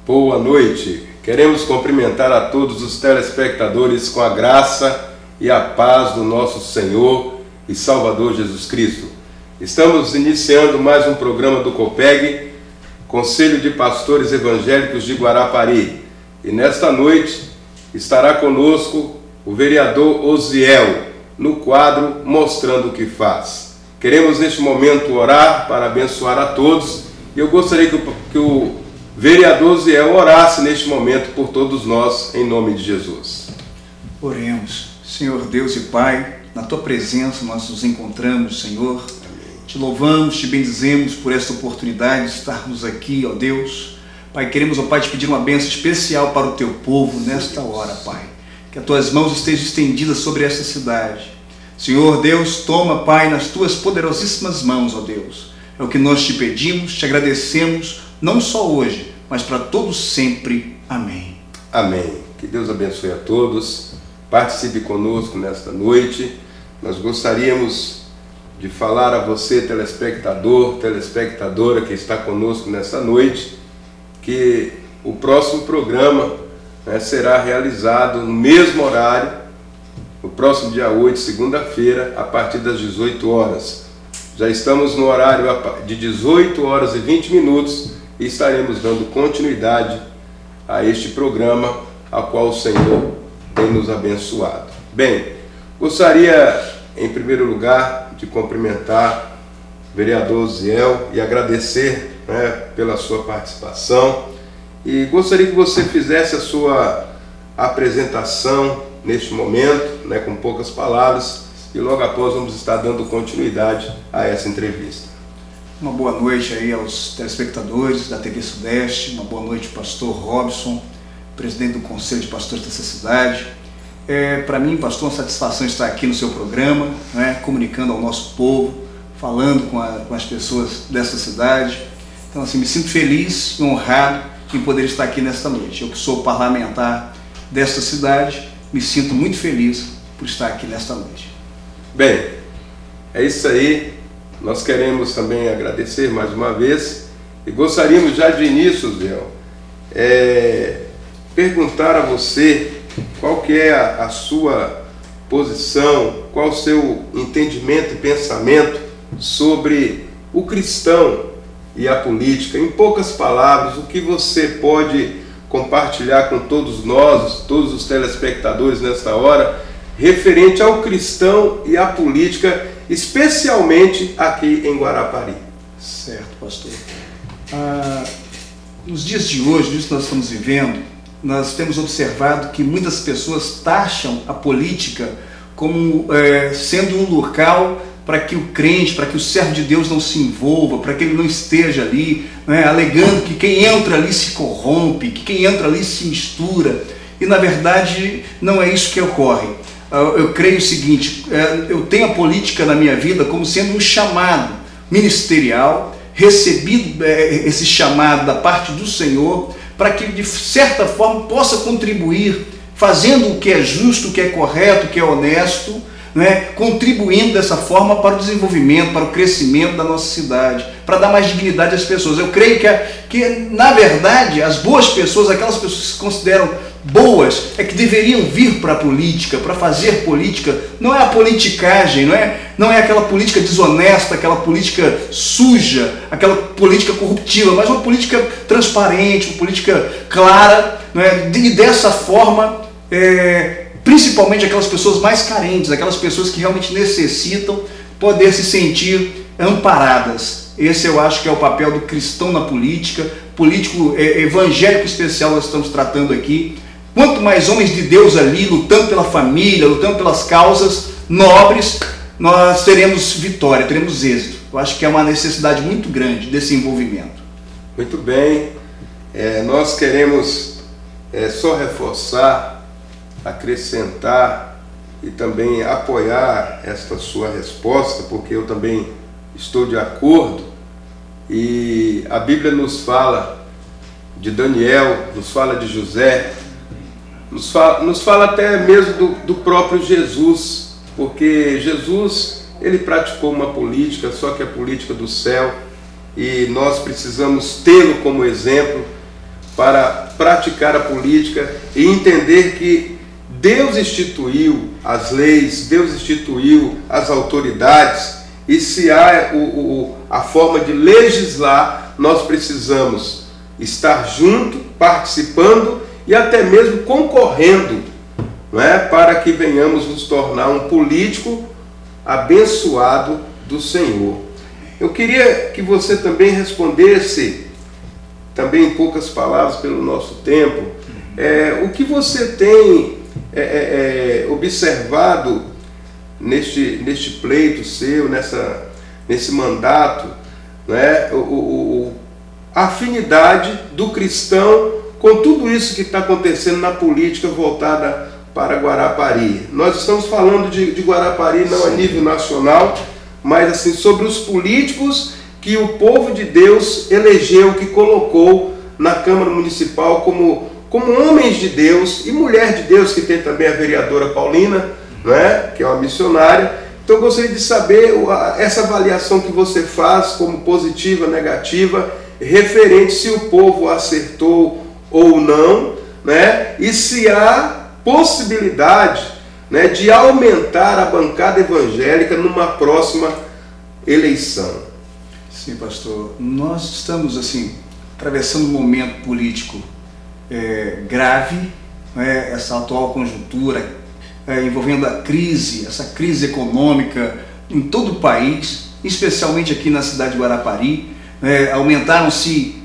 Boa noite. Queremos cumprimentar a todos os telespectadores com a graça e a paz do nosso Senhor e Salvador Jesus Cristo. Estamos iniciando mais um programa do COPEG, Conselho de Pastores Evangélicos de Guarapari. E nesta noite estará conosco o vereador Osiel, no quadro Mostrando o que Faz. Queremos neste momento orar para abençoar a todos. E eu gostaria que o vereador Osiel orasse neste momento por todos nós, em nome de Jesus. Oremos. Senhor Deus e Pai, na Tua presença nós nos encontramos, Senhor. Amém. Te louvamos, te bendizemos por esta oportunidade de estarmos aqui, ó Deus. Pai, queremos, ó Pai, te pedir uma bênção especial para o Teu povo nesta hora, Pai. Que as Tuas mãos estejam estendidas sobre esta cidade. Senhor Deus, toma, Pai, nas Tuas poderosíssimas mãos, ó Deus. É o que nós te pedimos, te agradecemos, não só hoje, mas para todos sempre. Amém. Amém. Que Deus abençoe a todos. Participe conosco nesta noite. Nós gostaríamos de falar a você, telespectador, telespectadora que está conosco nesta noite, que o próximo programa será realizado no mesmo horário, no próximo dia 8, segunda-feira, a partir das 18 horas. Já estamos no horário de 18 horas e 20 minutos e estaremos dando continuidade a este programa, a qual o Senhor tem nos abençoado. Bem, gostaria, em primeiro lugar, de cumprimentar o vereador Osiel e agradecer pela sua participação. E gostaria que você fizesse a sua apresentação neste momento, com poucas palavras, e logo após vamos estar dando continuidade a essa entrevista. Uma boa noite aí aos telespectadores da TV Sudeste, uma boa noite pastor Robson, presidente do Conselho de Pastores dessa cidade. Para mim, pastor, uma satisfação estar aqui no seu programa, comunicando ao nosso povo, falando com as pessoas dessa cidade. Então, assim, me sinto feliz e honrado em poder estar aqui nesta noite. Eu que sou parlamentar desta cidade, me sinto muito feliz por estar aqui nesta noite. Bem, é isso aí. Nós queremos também agradecer mais uma vez e gostaríamos já de início, Zé, perguntar a você qual que é a sua posição, qual o seu entendimento e pensamento sobre o cristão e a política. Em poucas palavras, o que você pode compartilhar com todos nós, todos os telespectadores nesta hora, referente ao cristão e à política, especialmente aqui em Guarapari. Certo, pastor. Nos dias de hoje, disso que nós estamos vivendo, nós temos observado que muitas pessoas taxam a política como sendo um local para que o crente, para que o servo de Deus não se envolva, para que ele não esteja ali, alegando que quem entra ali se corrompe, que quem entra ali se mistura. E na verdade não é isso que ocorre. Eu creio o seguinte, eu tenho a política na minha vida como sendo um chamado ministerial, recebido esse chamado da parte do Senhor, para que de certa forma possa contribuir, fazendo o que é justo, o que é correto, o que é honesto, contribuindo dessa forma para o desenvolvimento, para o crescimento da nossa cidade, para dar mais dignidade às pessoas. Eu creio que na verdade, as boas pessoas, aquelas pessoas que se consideram boas, é que deveriam vir para a política, para fazer política. Não é a politicagem, não é aquela política desonesta, aquela política suja, aquela política corruptiva, mas uma política transparente, uma política clara, e dessa forma, principalmente aquelas pessoas mais carentes, aquelas pessoas que realmente necessitam poder se sentir amparadas. Esse eu acho que é o papel do cristão na política, político evangélico especial nós estamos tratando aqui. Quanto mais homens de Deus ali, lutando pela família, lutando pelas causas nobres, nós teremos vitória, teremos êxito. Eu acho que é uma necessidade muito grande desse envolvimento. Muito bem. Nós queremos só reforçar, acrescentar e também apoiar esta sua resposta, porque eu também estou de acordo. E a Bíblia nos fala de Daniel, nos fala de José, nos fala até mesmo do próprio Jesus, porque Jesus, ele praticou uma política, só que a política do céu, e nós precisamos tê-lo como exemplo para praticar a política e entender que Deus instituiu as leis, Deus instituiu as autoridades, e se há a forma de legislar, nós precisamos estar junto, participando e até mesmo concorrendo, não é? Para que venhamos nos tornar um político abençoado do Senhor. Eu queria que você também respondesse, também em poucas palavras pelo nosso tempo, o que você tem observado neste pleito seu, nesse mandato, né? A afinidade do cristão com tudo isso que está acontecendo na política voltada para Guarapari. Nós estamos falando de Guarapari não a nível nacional, mas assim sobre os políticos que o povo de Deus elegeu, que colocou na Câmara Municipal como homens de Deus e mulher de Deus, que tem também a vereadora Paulina, né, que é uma missionária. Então eu gostaria de saber essa avaliação que você faz como positiva, negativa, referente se o povo acertou ou não, né, e se há possibilidade, né, de aumentar a bancada evangélica numa próxima eleição. Sim, pastor. Nós estamos assim atravessando um momento político grave, né, essa atual conjuntura envolvendo essa crise econômica em todo o país, especialmente aqui na cidade de Guarapari. Aumentaram-se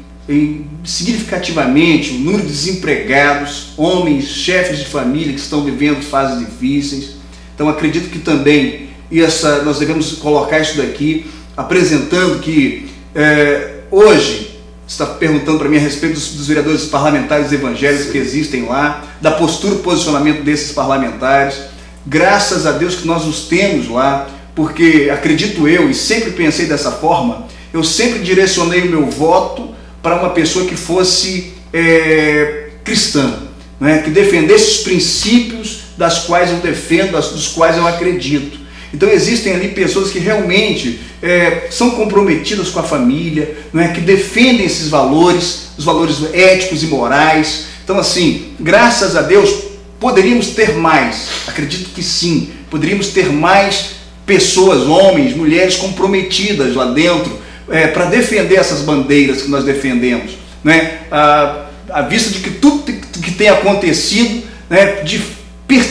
significativamente o número de desempregados, homens, chefes de família que estão vivendo fases difíceis. Então acredito que também nós devemos colocar isso daqui, apresentando que hoje, você está perguntando para mim a respeito dos vereadores parlamentares evangélicos que existem lá, da postura e posicionamento desses parlamentares. Graças a Deus que nós os temos lá, porque acredito eu, e sempre pensei dessa forma, eu sempre direcionei o meu voto para uma pessoa que fosse cristã, né? Que defendesse os princípios das quais eu defendo, dos quais eu acredito. Então existem ali pessoas que realmente são comprometidas com a família, né? Que defendem esses valores, os valores éticos e morais. Então assim, graças a Deus, poderíamos ter mais, acredito que sim, poderíamos ter mais pessoas, homens, mulheres comprometidas lá dentro, para defender essas bandeiras que nós defendemos, né? À vista de que tudo que tem acontecido, né,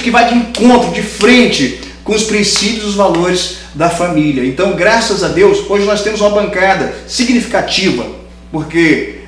que vai de encontro, de frente com os princípios e os valores da família. Então, graças a Deus, hoje nós temos uma bancada significativa, porque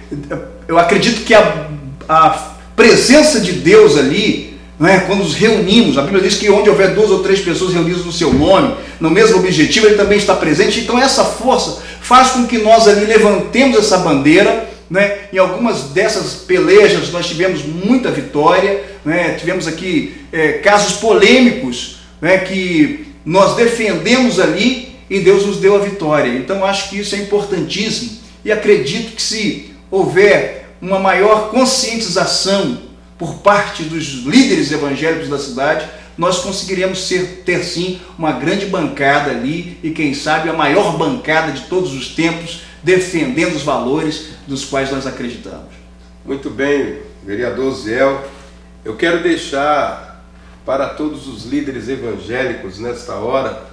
eu acredito que a presença de Deus ali, né, quando nos reunimos, a Bíblia diz que onde houver 2 ou 3 pessoas reunidas no seu nome, no mesmo objetivo, ele também está presente. Então essa força faz com que nós ali levantemos essa bandeira, né? Em algumas dessas pelejas nós tivemos muita vitória, né? Tivemos aqui casos polêmicos, né, que nós defendemos ali e Deus nos deu a vitória. Então acho que isso é importantíssimo e acredito que se houver uma maior conscientização por parte dos líderes evangélicos da cidade, nós conseguiremos ter sim uma grande bancada ali e quem sabe a maior bancada de todos os tempos, defendendo os valores dos quais nós acreditamos. Muito bem, vereador Ziel. Eu quero deixar para todos os líderes evangélicos nesta hora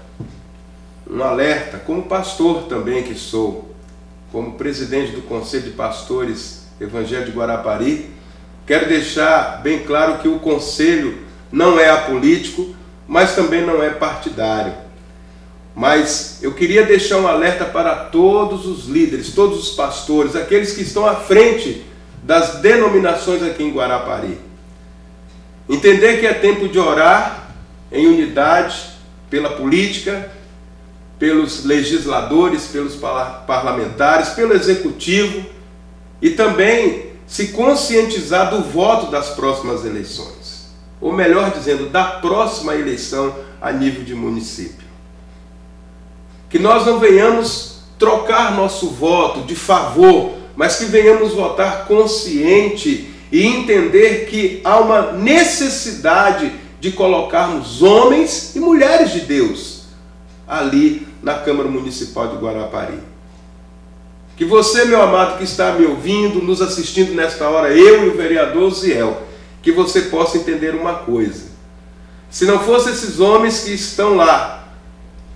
um alerta, como pastor também que sou, como presidente do Conselho de Pastores Evangélicos de Guarapari, quero deixar bem claro que o Conselho não é apolítico, mas também não é partidário. Mas eu queria deixar um alerta para todos os líderes, todos os pastores, aqueles que estão à frente das denominações aqui em Guarapari. Entender que é tempo de orar em unidade pela política, pelos legisladores, pelos parlamentares, pelo executivo e também se conscientizar do voto das próximas eleições, ou melhor dizendo, da próxima eleição a nível de município. Que nós não venhamos trocar nosso voto de favor, mas que venhamos votar consciente e entender que há uma necessidade de colocarmos homens e mulheres de Deus ali na Câmara Municipal de Guarapari. Que você, meu amado, que está me ouvindo, nos assistindo nesta hora, eu e o vereador Ziel, que você possa entender uma coisa. Se não fossem esses homens que estão lá,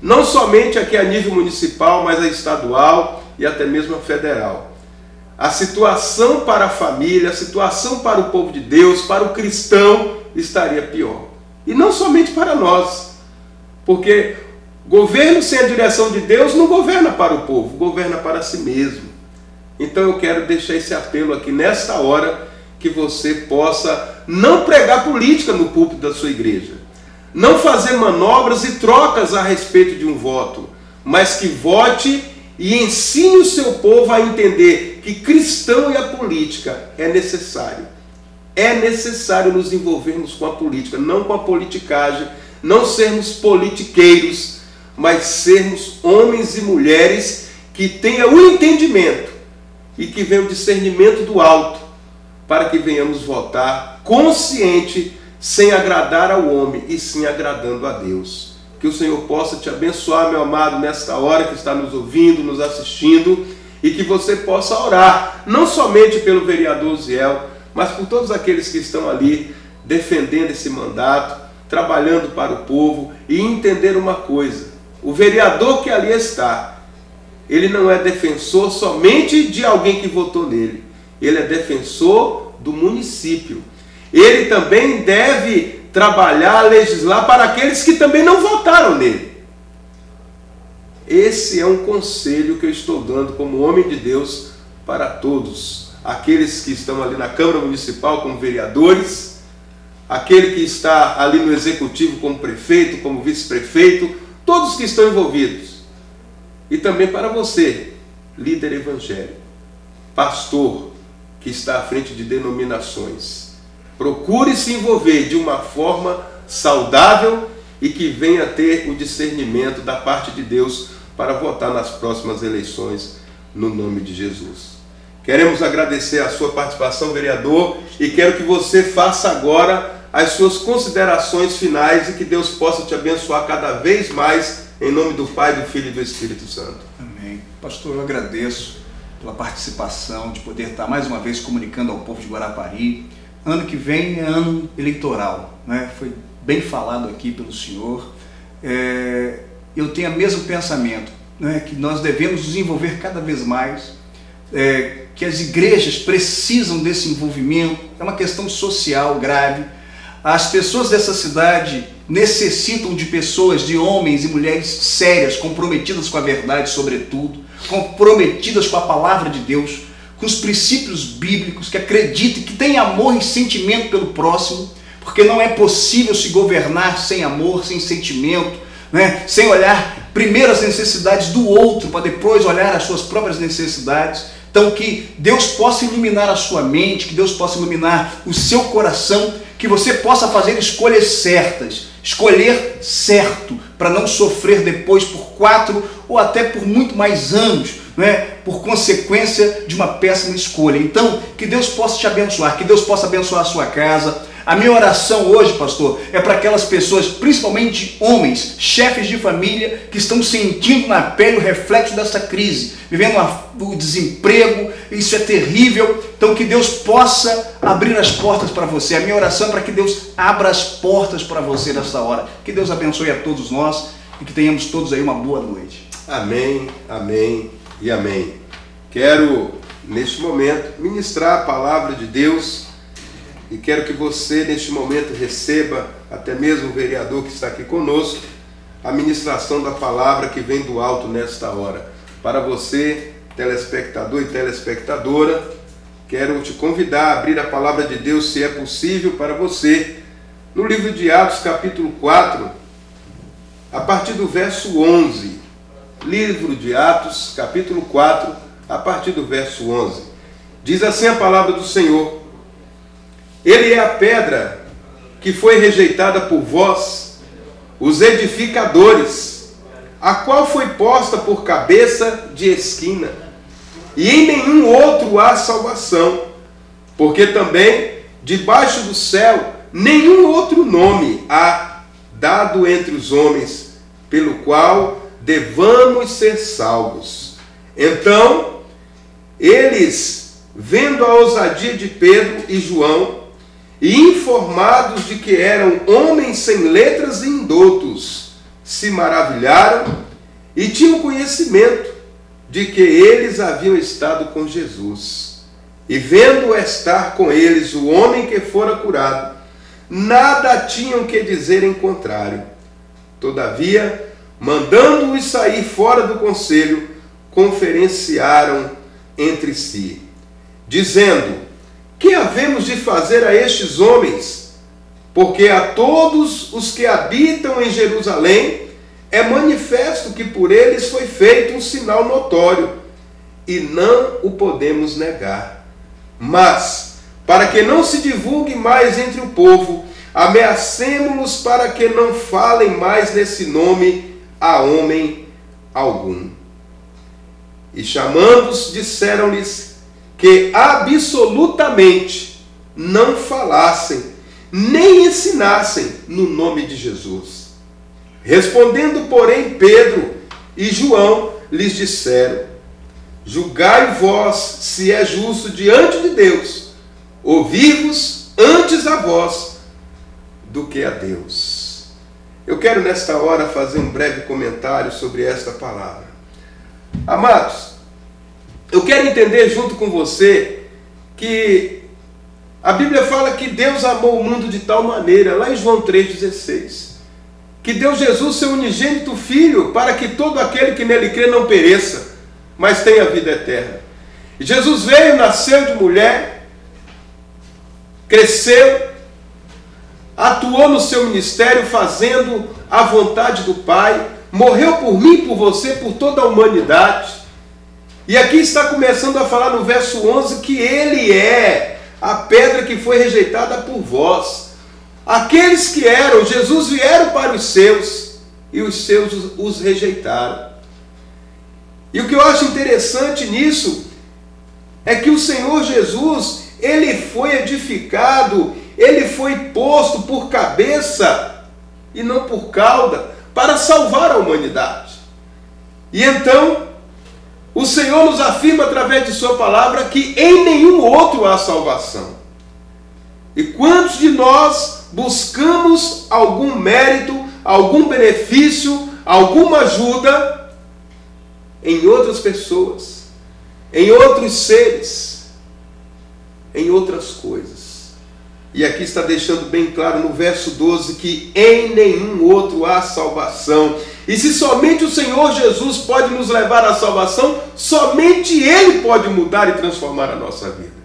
não somente aqui a nível municipal, mas a estadual e até mesmo a federal, a situação para a família, a situação para o povo de Deus, para o cristão, estaria pior. E não somente para nós, porque governo sem a direção de Deus não governa para o povo, governa para si mesmo. Então eu quero deixar esse apelo aqui nesta hora, que você possa não pregar política no púlpito da sua igreja, não fazer manobras e trocas a respeito de um voto, mas que vote e ensine o seu povo a entender que cristão e a política é necessário. É necessário nos envolvermos com a política, não com a politicagem, não sermos politiqueiros, mas sermos homens e mulheres que tenham o entendimento e que venham o discernimento do alto, para que venhamos votar consciente, sem agradar ao homem e sim agradando a Deus. Que o Senhor possa te abençoar, meu amado, nesta hora que está nos ouvindo, nos assistindo, e que você possa orar, não somente pelo vereador Ziel, mas por todos aqueles que estão ali defendendo esse mandato, trabalhando para o povo, e entender uma coisa: o vereador que ali está, ele não é defensor somente de alguém que votou nele, ele é defensor do município. Ele também deve trabalhar, legislar para aqueles que também não votaram nele. Esse é um conselho que eu estou dando como homem de Deus para todos. Aqueles que estão ali na Câmara Municipal como vereadores, aquele que está ali no Executivo como prefeito, como vice-prefeito, todos que estão envolvidos. E também para você, líder evangélico, pastor, que está à frente de denominações. Procure se envolver de uma forma saudável e que venha ter o discernimento da parte de Deus para votar nas próximas eleições, no nome de Jesus. Queremos agradecer a sua participação, vereador, e quero que você faça agora as suas considerações finais e que Deus possa te abençoar cada vez mais, em nome do Pai, do Filho e do Espírito Santo. Amém. Pastor, eu agradeço pela participação, de poder estar mais uma vez comunicando ao povo de Guarapari. Ano que vem é ano eleitoral, né? Foi bem falado aqui pelo senhor. Eu tenho o mesmo pensamento, né? Que nós devemos nos envolver cada vez mais, que as igrejas precisam desse envolvimento. É uma questão social grave. As pessoas dessa cidade necessitam de pessoas, de homens e mulheres sérias, comprometidas com a verdade, sobretudo, comprometidas com a palavra de Deus, com os princípios bíblicos, que acreditem, que têm amor e sentimento pelo próximo, porque não é possível se governar sem amor, sem sentimento, né? Sem olhar primeiro as necessidades do outro, para depois olhar as suas próprias necessidades. Então que Deus possa iluminar a sua mente, que Deus possa iluminar o seu coração, que você possa fazer escolhas certas, escolher certo, para não sofrer depois por 4 ou até por muito mais anos, né, por consequência de uma péssima escolha. Então, que Deus possa te abençoar, que Deus possa abençoar a sua casa. A minha oração hoje, pastor, é para aquelas pessoas, principalmente homens, chefes de família, que estão sentindo na pele o reflexo dessa crise, vivendo o desemprego. Isso é terrível. Então, que Deus possa abrir as portas para você. A minha oração é para que Deus abra as portas para você nessa hora. Que Deus abençoe a todos nós e que tenhamos todos aí uma boa noite. Amém, amém e amém. Quero, neste momento, ministrar a palavra de Deus e quero que você, neste momento, receba, até mesmo o vereador que está aqui conosco, a ministração da palavra que vem do alto nesta hora. Para você, telespectador e telespectadora, quero te convidar a abrir a palavra de Deus, se é possível para você, no livro de Atos, capítulo 4, a partir do verso 11. Livro de Atos, capítulo 4, a partir do verso 11. Diz assim a palavra do Senhor: Ele é a pedra que foi rejeitada por vós, os edificadores, a qual foi posta por cabeça de esquina, e em nenhum outro há salvação, porque também debaixo do céu nenhum outro nome há dado entre os homens, pelo qual devamos ser salvos. Então eles, vendo a ousadia de Pedro e João, e informados de que eram homens sem letras e indoutos, se maravilharam e tinham conhecimento de que eles haviam estado com Jesus. E vendo estar com eles o homem que fora curado, nada tinham que dizer em contrário. Todavia, mandando-os sair fora do conselho, conferenciaram entre si, dizendo: que havemos de fazer a estes homens? Porque a todos os que habitam em Jerusalém é manifesto que por eles foi feito um sinal notório, e não o podemos negar. Mas, para que não se divulgue mais entre o povo, ameacemo-los para que não falem mais nesse nome a homem algum. E chamando-os, disseram-lhes que absolutamente não falassem, nem ensinassem no nome de Jesus. Respondendo, porém, Pedro e João lhes disseram: julgai vós se é justo diante de Deus, ouvir-vos antes a vós do que a Deus. Eu quero nesta hora fazer um breve comentário sobre esta palavra. Amados, eu quero entender junto com você que a Bíblia fala que Deus amou o mundo de tal maneira, lá em João 3,16, que deu Jesus seu unigênito Filho, para que todo aquele que nele crê não pereça, mas tenha vida eterna. E Jesus veio, nasceu de mulher, cresceu, atuou no seu ministério fazendo a vontade do Pai, morreu por mim, por você, por toda a humanidade. E aqui está começando a falar no verso 11 que Ele é a pedra que foi rejeitada por vós. Aqueles que eram, Jesus vieram para os seus, e os seus os rejeitaram. E o que eu acho interessante nisso é que o Senhor Jesus, Ele foi edificado, Ele foi posto por cabeça e não por cauda, para salvar a humanidade. E então, o Senhor nos afirma através de sua palavra que em nenhum outro há salvação. E quantos de nós buscamos algum mérito, algum benefício, alguma ajuda em outras pessoas, em outros seres, em outras coisas? E aqui está deixando bem claro no verso 12 que em nenhum outro há salvação. E se somente o Senhor Jesus pode nos levar à salvação, somente Ele pode mudar e transformar a nossa vida.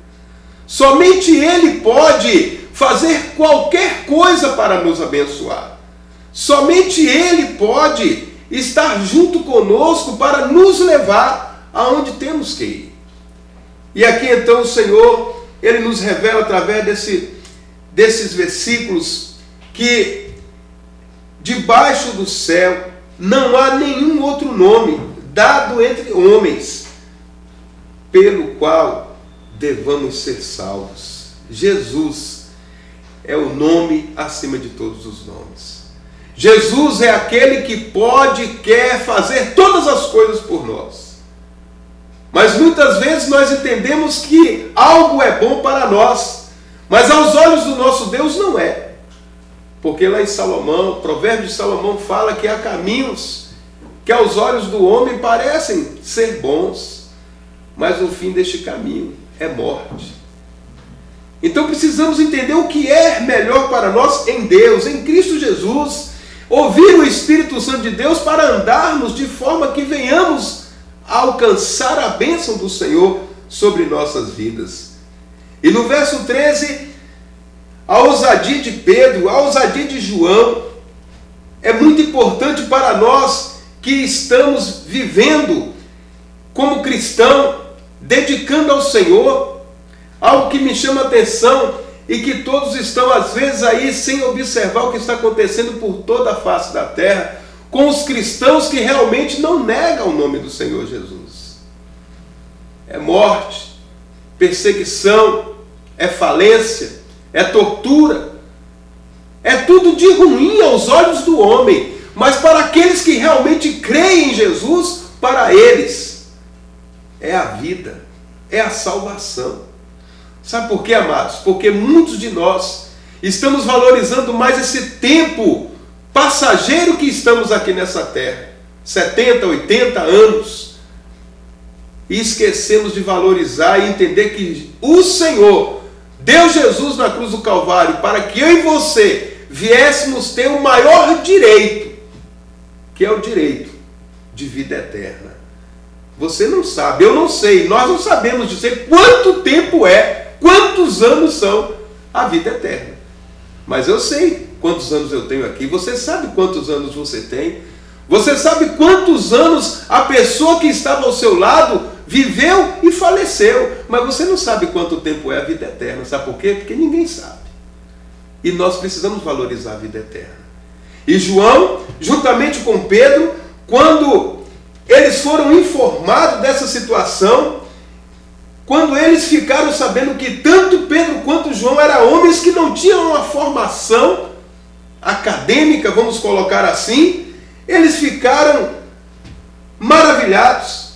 Somente Ele pode fazer qualquer coisa para nos abençoar. Somente Ele pode estar junto conosco para nos levar aonde temos que ir. E aqui então o Senhor, Ele nos revela através desses versículos que debaixo do céu não há nenhum outro nome dado entre homens pelo qual devamos ser salvos. Jesus é o nome acima de todos os nomes. Jesus é aquele que pode e quer fazer todas as coisas por nós. Mas muitas vezes nós entendemos que algo é bom para nós, mas aos olhos do nosso Deus não é. Porque lá em Salomão, o provérbio de Salomão fala que há caminhos que aos olhos do homem parecem ser bons, mas o fim deste caminho é morte. Então precisamos entender o que é melhor para nós em Deus, em Cristo Jesus, ouvir o Espírito Santo de Deus para andarmos de forma que venhamos a alcançar a bênção do Senhor sobre nossas vidas. E no verso 13, a ousadia de Pedro, a ousadia de João, é muito importante para nós que estamos vivendo como cristão, dedicando ao Senhor. Algo que me chama a atenção e que todos estão às vezes aí sem observar o que está acontecendo por toda a face da terra, com os cristãos que realmente não negam o nome do Senhor Jesus. É morte, perseguição, é falência, é tortura, é tudo de ruim aos olhos do homem, mas para aqueles que realmente creem em Jesus, para eles é a vida, é a salvação. Sabe por quê, amados? Porque muitos de nós estamos valorizando mais esse tempo passageiro que estamos aqui nessa terra, 70, 80 anos, e esquecemos de valorizar e entender que o Senhor deu Jesus na cruz do Calvário para que eu e você viéssemos ter o maior direito, que é o direito de vida eterna. Você não sabe, eu não sei, nós não sabemos dizer quanto tempo é, quantos anos são a vida eterna. Mas eu sei quantos anos eu tenho aqui, você sabe quantos anos você tem, você sabe quantos anos a pessoa que estava ao seu lado viveu e faleceu, mas você não sabe quanto tempo é a vida eterna. Sabe por quê? Porque ninguém sabe. E nós precisamos valorizar a vida eterna. E João, juntamente com Pedro, quando eles foram informados dessa situação, quando eles ficaram sabendo que tanto Pedro quanto João eram homens que não tinham uma formação acadêmica, vamos colocar assim, eles ficaram maravilhados.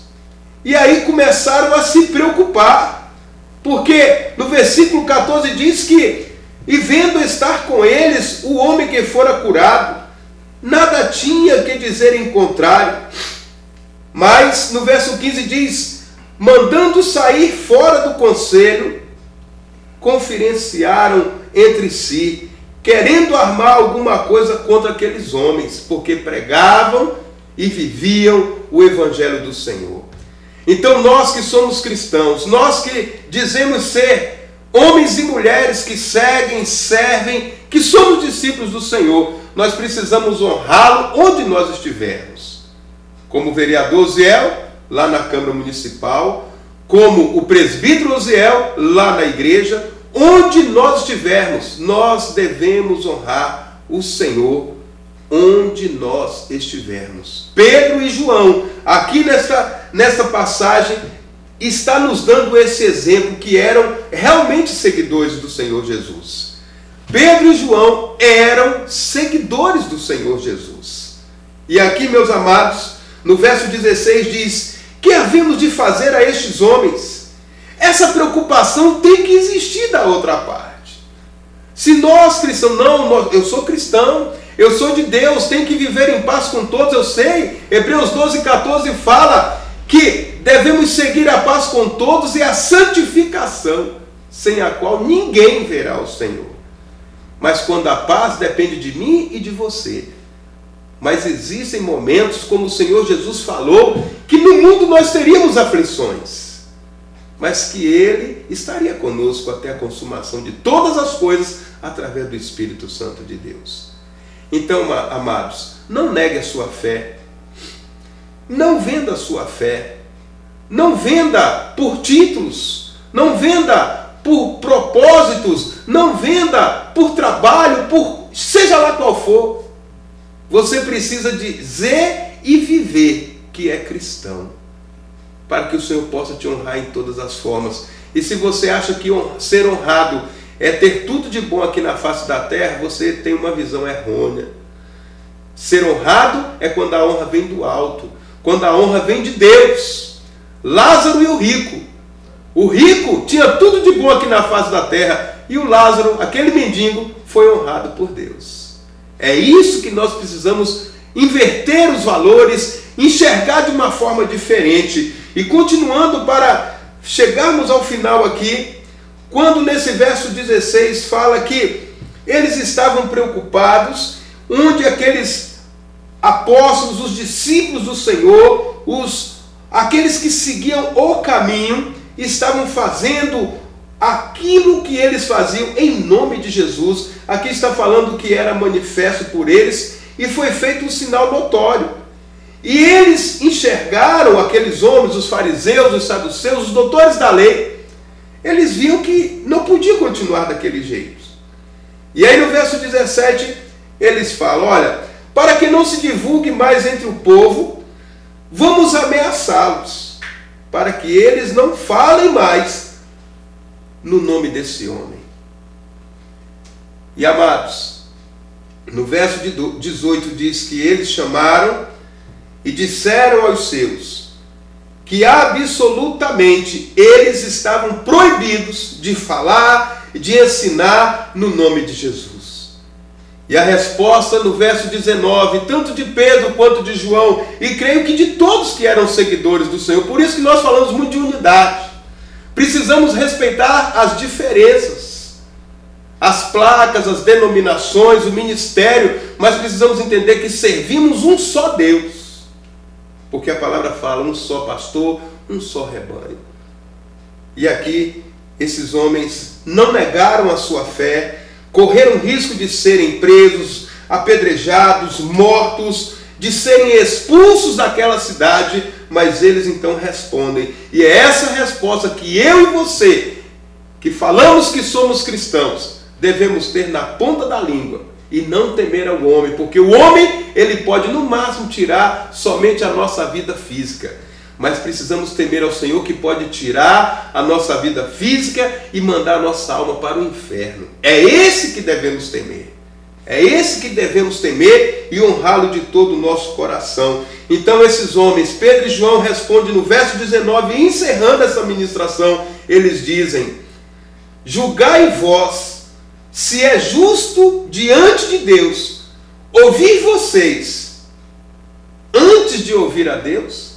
E aí começaram a se preocupar, porque no versículo 14 diz que, e vendo estar com eles o homem que fora curado, nada tinha que dizer em contrário. Mas no verso 15 diz, mandando sair fora do conselho, conferenciaram entre si, querendo armar alguma coisa contra aqueles homens, porque pregavam e viviam o evangelho do Senhor. Então nós que somos cristãos, nós que dizemos ser homens e mulheres que seguem, servem, que somos discípulos do Senhor, nós precisamos honrá-lo onde nós estivermos. Como o vereador Osiel, lá na Câmara Municipal, como o presbítero Osiel, lá na igreja, onde nós estivermos, nós devemos honrar o Senhor onde nós estivermos. Pedro e João, aqui nesta passagem, está nos dando esse exemplo, que eram realmente seguidores do Senhor Jesus. Pedro e João eram seguidores do Senhor Jesus. E aqui, meus amados, no verso 16 diz, que havemos de fazer a estes homens? Essa preocupação tem que existir da outra parte. Se nós cristãos, eu sou cristão, eu sou de Deus, tenho que viver em paz com todos, eu sei. Hebreus 12, 14 fala que devemos seguir a paz com todos e a santificação, sem a qual ninguém verá o Senhor. Mas quando a paz depende de mim e de você. Mas existem momentos, como o Senhor Jesus falou, que no mundo nós teríamos aflições, mas que Ele estaria conosco até a consumação de todas as coisas, através do Espírito Santo de Deus. Então, amados, não negue a sua fé, não venda a sua fé, não venda por títulos, não venda por propósitos, não venda por trabalho, por seja lá qual for. Você precisa dizer e viver que é cristão, para que o Senhor possa te honrar em todas as formas. E se você acha que ser honrado é ter tudo de bom aqui na face da terra, você tem uma visão errônea. Ser honrado é quando a honra vem do alto, quando a honra vem de Deus. Lázaro e o rico. O rico tinha tudo de bom aqui na face da terra, e o Lázaro, aquele mendigo, foi honrado por Deus. É isso que nós precisamos inverter os valores, enxergar de uma forma diferente. E continuando para chegarmos ao final aqui, quando nesse verso 16 fala que eles estavam preocupados, onde aqueles apóstolos, os discípulos do Senhor, aqueles que seguiam o caminho, estavam fazendo aquilo que eles faziam em nome de Jesus. Aqui está falando que era manifesto por eles e foi feito um sinal notório. E eles enxergaram, aqueles homens, os fariseus, os saduceus, os doutores da lei, eles viam que não podia continuar daquele jeito. E aí no verso 17 eles falam, olha, para que não se divulgue mais entre o povo, vamos ameaçá-los, para que eles não falem mais no nome desse homem. E amados, no verso 18 diz que eles chamaram e disseram aos seus, que absolutamente eles estavam proibidos de falar, de ensinar no nome de Jesus. E a resposta no verso 19, tanto de Pedro quanto de João, e creio que de todos que eram seguidores do Senhor, por isso que nós falamos muito de unidade. Precisamos respeitar as diferenças, as placas, as denominações, o ministério, mas precisamos entender que servimos um só Deus. Porque a palavra fala um só pastor, um só rebanho. E aqui, esses homens não negaram a sua fé, correram risco de serem presos, apedrejados, mortos, de serem expulsos daquela cidade, mas eles então respondem. E é essa resposta que eu e você, que falamos que somos cristãos, devemos ter na ponta da língua e não temer ao homem, porque o homem, ele pode no máximo tirar somente a nossa vida física. Mas precisamos temer ao Senhor, que pode tirar a nossa vida física e mandar a nossa alma para o inferno. É esse que devemos temer. É esse que devemos temer e honrá-lo de todo o nosso coração. Então esses homens, Pedro e João, respondem no verso 19, encerrando essa ministração, eles dizem: julgai vós se é justo diante de Deus ouvir vocês antes de ouvir a Deus.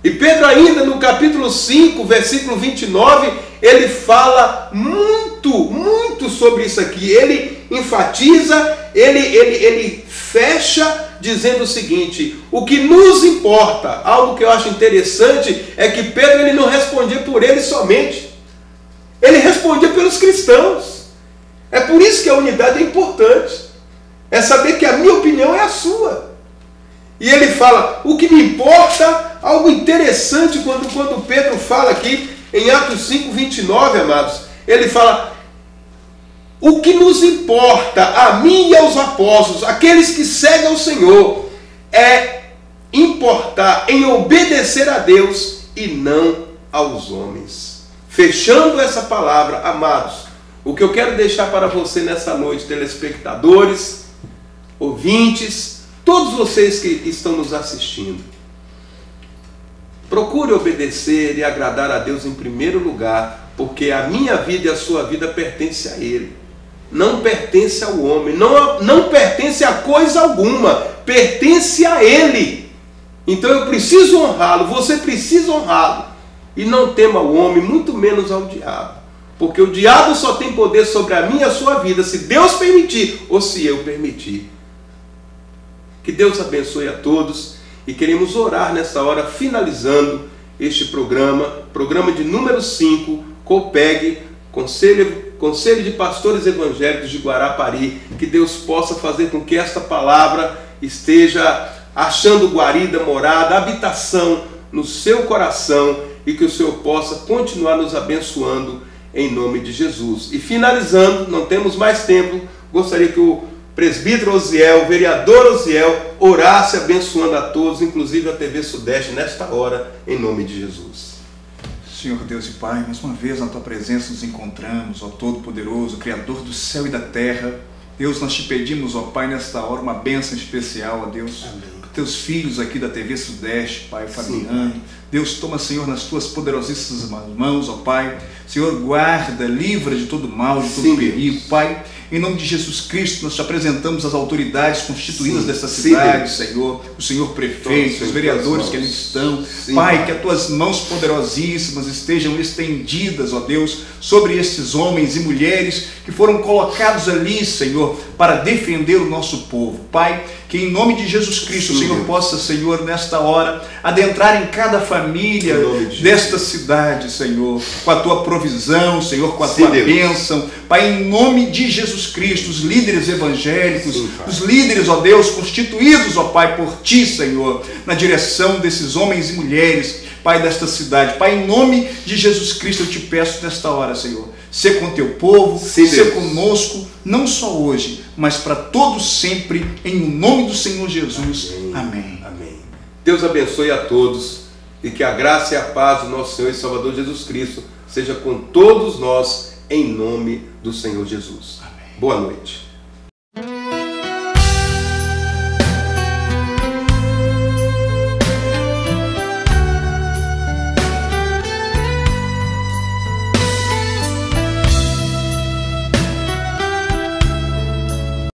E Pedro ainda no capítulo 5, versículo 29, ele fala muito sobre isso aqui. Ele enfatiza, ele fecha dizendo o seguinte: o que nos importa, algo que eu acho interessante, é que Pedro ele não respondia por ele somente. Ele respondia pelos cristãos. É por isso que a unidade é importante. É saber que a minha opinião é a sua. E ele fala, o que me importa, algo interessante quando Pedro fala aqui em Atos 5, 29, amados. Ele fala, o que nos importa, a mim e aos apóstolos, aqueles que seguem ao Senhor, é importar em obedecer a Deus e não aos homens. Fechando essa palavra, amados, o que eu quero deixar para você nessa noite, telespectadores, ouvintes, todos vocês que estão nos assistindo, procure obedecer e agradar a Deus em primeiro lugar, porque a minha vida e a sua vida pertence a Ele. Não pertence ao homem, não pertence a coisa alguma, pertence a Ele. Então eu preciso honrá-lo, você precisa honrá-lo. E não tema ao homem, muito menos ao diabo. Porque o diabo só tem poder sobre a minha e a sua vida, se Deus permitir ou se eu permitir. Que Deus abençoe a todos e queremos orar nessa hora, finalizando este programa de número 5, COPEG, Conselho de Pastores Evangélicos de Guarapari. Que Deus possa fazer com que esta palavra esteja achando guarida, morada, habitação no seu coração e que o Senhor possa continuar nos abençoando em nome de Jesus. E finalizando, não temos mais tempo, gostaria que o presbítero Osiel, o vereador Osiel, orasse abençoando a todos, inclusive a TV Sudeste, nesta hora, em nome de Jesus. Senhor Deus e Pai, mais uma vez na Tua presença nos encontramos, ó Todo-Poderoso, Criador do céu e da terra. Deus, nós te pedimos, ó Pai, nesta hora uma bênção especial, ó Deus, para Teus filhos aqui da TV Sudeste, Pai, Fabiano. Deus, toma, Senhor, nas Tuas poderosíssimas mãos, ó Pai. Senhor, guarda, livra de todo mal, de todo perigo, Pai. Em nome de Jesus Cristo, nós te apresentamos as autoridades constituídas desta cidade, Senhor, o Senhor prefeito, os vereadores que ali estão. Pai, que as Tuas mãos poderosíssimas estejam estendidas, ó Deus, sobre estes homens e mulheres que foram colocados ali, Senhor, para defender o nosso povo. Pai, que em nome de Jesus Cristo, o Senhor possa, Senhor, nesta hora, adentrar em cada família desta cidade, Senhor, com a Tua provisão, Senhor, com a Tua bênção. Pai, em nome de Jesus Cristo, os líderes evangélicos, os líderes, ó Deus, constituídos, ó Pai, por Ti, Senhor, na direção desses homens e mulheres, Pai, desta cidade. Pai, em nome de Jesus Cristo, eu te peço nesta hora, Senhor, ser com Teu povo, ser conosco, não só hoje, mas para todos sempre, em nome do Senhor Jesus. Amém. Amém. Deus abençoe a todos e que a graça e a paz do nosso Senhor e Salvador Jesus Cristo seja com todos nós, em nome do Senhor Jesus. Amém. Boa noite.